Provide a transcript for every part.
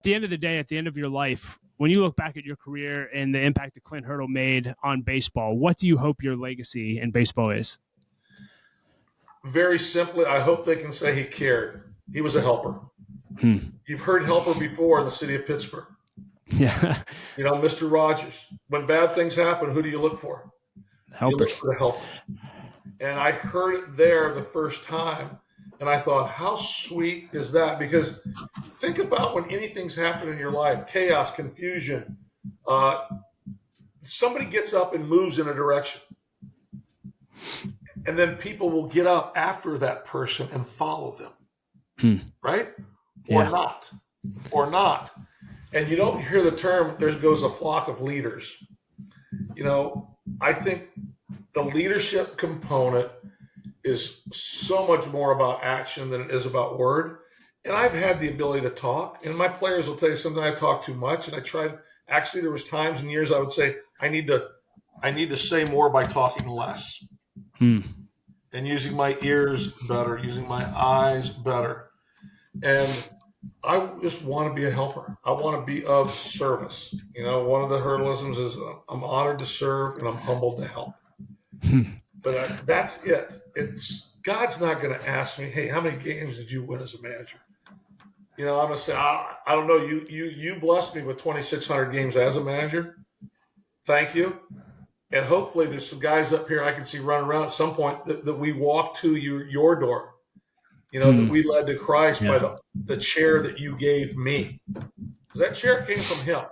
the end of the day, at the end of your life, when you look back at your career and the impact that Clint Hurdle made on baseball, what do you hope your legacy in baseball is? Very simply, I hope they can say he cared. He was a helper. You've heard helper before in the city of Pittsburgh. Yeah. Mr. Rogers, when bad things happen, who do you look for? Helpers. You look for the helper. And I heard it there the first time, and I thought, how sweet is that? Because think about when anything's happened in your life, chaos, confusion, somebody gets up and moves in a direction. And then people will get up after that person and follow them, right? Or not. And you don't hear the term, there goes a flock of leaders. I think the leadership component is so much more about action than it is about word. And I've had the ability to talk, and my players will tell you sometimes I talk too much. And I tried, actually, there was times and years I would say, I need to say more by talking less. And using my ears better, using my eyes better. And I just want to be a helper. I want to be of service. One of the hurdleisms is I'm honored to serve and I'm humbled to help. But that's it. God's not going to ask me, hey, how many games did you win as a manager? I'm going to say, I don't know. You blessed me with 2,600 games as a manager. Thank you. And hopefully there's some guys up here I can see running around at some point that we walk to your door. That we led to Christ by the chair that you gave me. That chair came from him.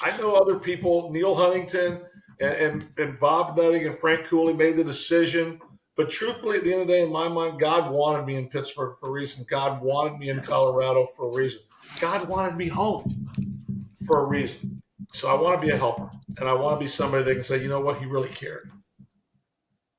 I know other people, Neil Huntington and Bob Nutting and Frank Cooley made the decision. But truthfully, at the end of the day, in my mind, God wanted me in Pittsburgh for a reason. God wanted me in Colorado for a reason. God wanted me home for a reason. So I want to be a helper. And I want to be somebody that can say, you know what, he really cared.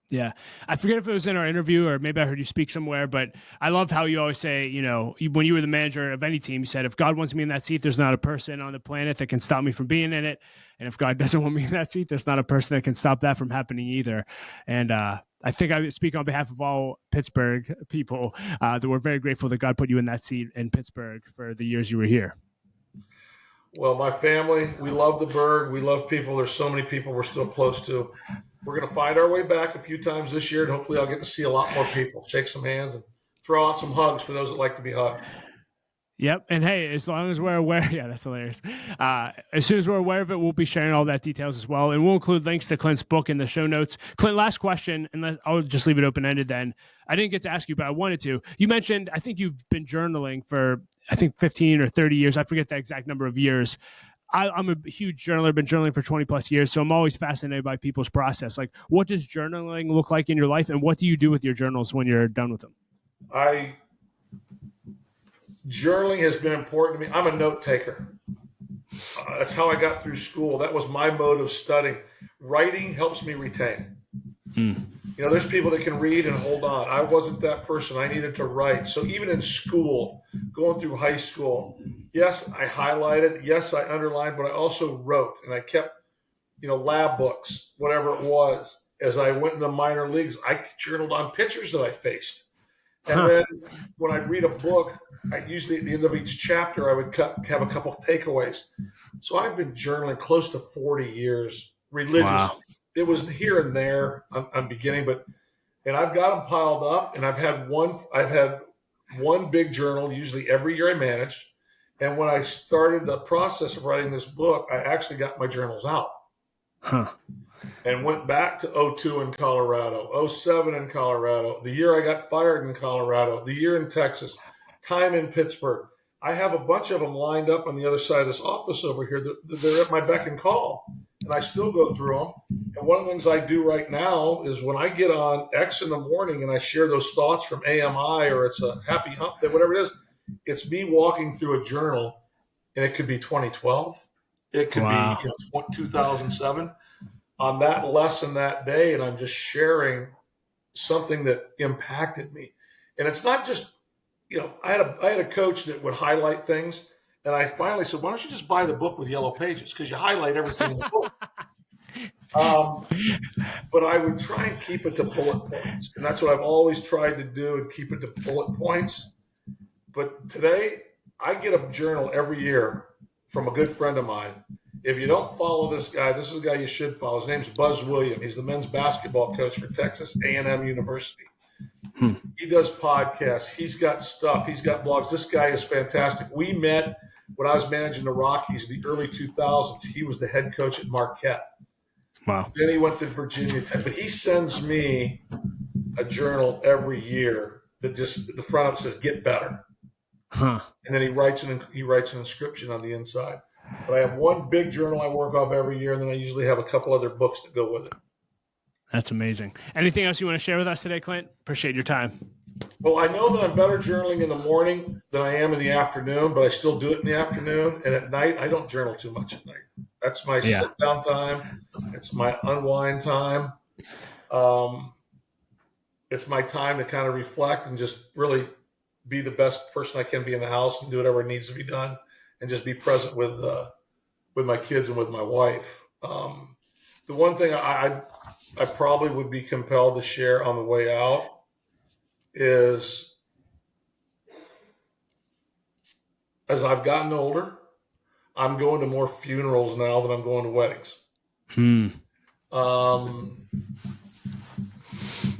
Yeah. I forget if it was in our interview or maybe I heard you speak somewhere, but I love how you always say, when you were the manager of any team, you said, if God wants me in that seat, there's not a person on the planet that can stop me from being in it. And if God doesn't want me in that seat, there's not a person that can stop that from happening either. And I think I speak on behalf of all Pittsburgh people that we're very grateful that God put you in that seat in Pittsburgh for the years you were here. Well, my family, we love the Burgh. We love people. There's so many people we're still close to. We're going to find our way back a few times this year, and hopefully I'll get to see a lot more people, shake some hands, and throw out some hugs for those that like to be hugged. Yep. And hey, as long as we're aware, that's hilarious. As soon as we're aware of it, we'll be sharing all that details as well. And we'll include links to Clint's book in the show notes. Clint, last question, and I'll just leave it open-ended then. I didn't get to ask you, but I wanted to. You mentioned, I think you've been journaling for, 15 or 30 years. I forget the exact number of years. I'm a huge journaler, been journaling for 20 plus years. So I'm always fascinated by people's process. Like, what does journaling look like in your life? And what do you do with your journals when you're done with them? Journaling has been important to me. I'm a note taker. That's how I got through school. That was my mode of studying. Writing helps me retain. There's people that can read and hold on. I wasn't that person. I needed to write. So even in school, going through high school, yes, I highlighted. Yes, I underlined, but I also wrote. And I kept, lab books, whatever it was. As I went into minor leagues, I journaled on pitchers that I faced. And then when I read a book, I usually at the end of each chapter, I would have a couple of takeaways. So I've been journaling close to 40 years religiously. Wow. It was here and there. I'm beginning, and I've got them piled up, and I've had one big journal usually every year I managed. And when I started the process of writing this book, I actually got my journals out. And went back to 2002 in Colorado, 2007 in Colorado, the year I got fired in Colorado, the year in Texas, time in Pittsburgh. I have a bunch of them lined up on the other side of this office over here. They're at my beck and call, and I still go through them. And one of the things I do right now is when I get on X in the morning and I share those thoughts from AMI or it's a happy hump day, whatever it is, it's me walking through a journal, and it could be 2012. It could be 2007. On that lesson that day, and I'm just sharing something that impacted me. And it's not just, I had a coach that would highlight things, and I finally said, why don't you just buy the book with yellow pages? Because you highlight everything in the book. But I would try and keep it to bullet points. And that's what I've always tried to do, and keep it to bullet points. But today, I get a journal every year from a good friend of mine. If you don't follow this guy, this is a guy you should follow. His name's Buzz Williams. He's the men's basketball coach for Texas A&M University. He does podcasts. He's got stuff. He's got blogs. This guy is fantastic. We met when I was managing the Rockies in the early 2000s. He was the head coach at Marquette. Wow. Then he went to Virginia Tech. But he sends me a journal every year that just the front up says "Get Better," and then he writes an inscription on the inside. But I have one big journal I work off every year, and then I usually have a couple other books that go with it. That's amazing. Anything else you want to share with us today, Clint? Appreciate your time. Well, I know that I'm better journaling in the morning than I am in the afternoon, but I still do it in the afternoon. And at night, I don't journal too much at night. That's my sit-down time. It's my unwind time. It's my time to kind of reflect and just really be the best person I can be in the house and do whatever needs to be done and just be present with my kids and with my wife. The one thing I probably would be compelled to share on the way out is, as I've gotten older, I'm going to more funerals now than I'm going to weddings. And,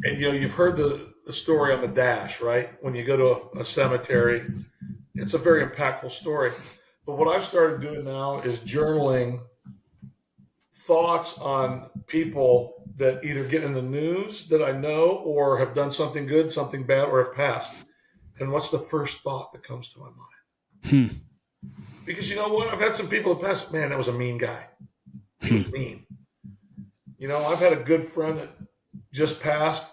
you've heard the story on the dash, right? When you go to a cemetery, it's a very impactful story. But what I've started doing now is journaling thoughts on people that either get in the news that I know or have done something good, something bad, or have passed. And what's the first thought that comes to my mind? Because you know what? I've had some people that passed, man, that was a mean guy. He was mean. I've had a good friend that just passed,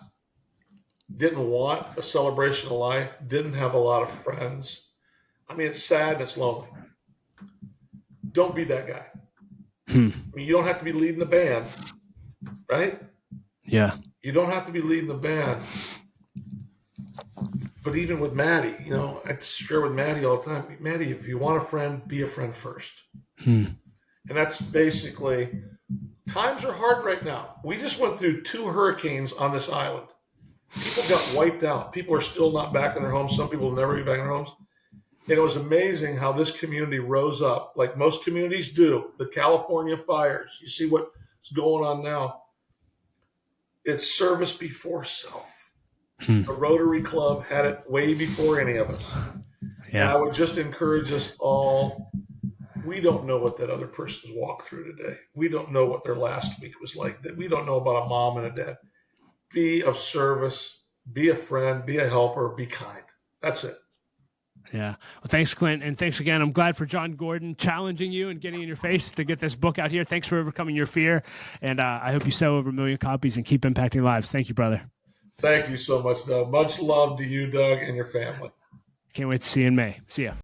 didn't want a celebration of life, didn't have a lot of friends. I mean, it's sad and it's lonely. Don't be that guy. I mean, you don't have to be leading the band, right? Yeah. You don't have to be leading the band. But even with Maddie, I share with Maddie all the time, Maddie, if you want a friend, be a friend first. And that's basically, times are hard right now. We just went through 2 hurricanes on this island. People got wiped out. People are still not back in their homes. Some people will never be back in their homes. And it was amazing how this community rose up, like most communities do. The California fires, you see what's going on now. It's service before self. The Rotary Club had it way before any of us. Yeah. And I would just encourage us all, we don't know what that other person's walked through today. We don't know what their last week was like. We don't know about a mom and a dad. Be of service, be a friend, be a helper, be kind. That's it. Yeah. Well, thanks, Clint. And thanks again. I'm glad for John Gordon challenging you and getting in your face to get this book out here. Thanks for overcoming your fear. And I hope you sell over 1 million copies and keep impacting lives. Thank you, brother. Thank you so much, Doug. Much love to you, Doug, and your family. Can't wait to see you in May. See ya.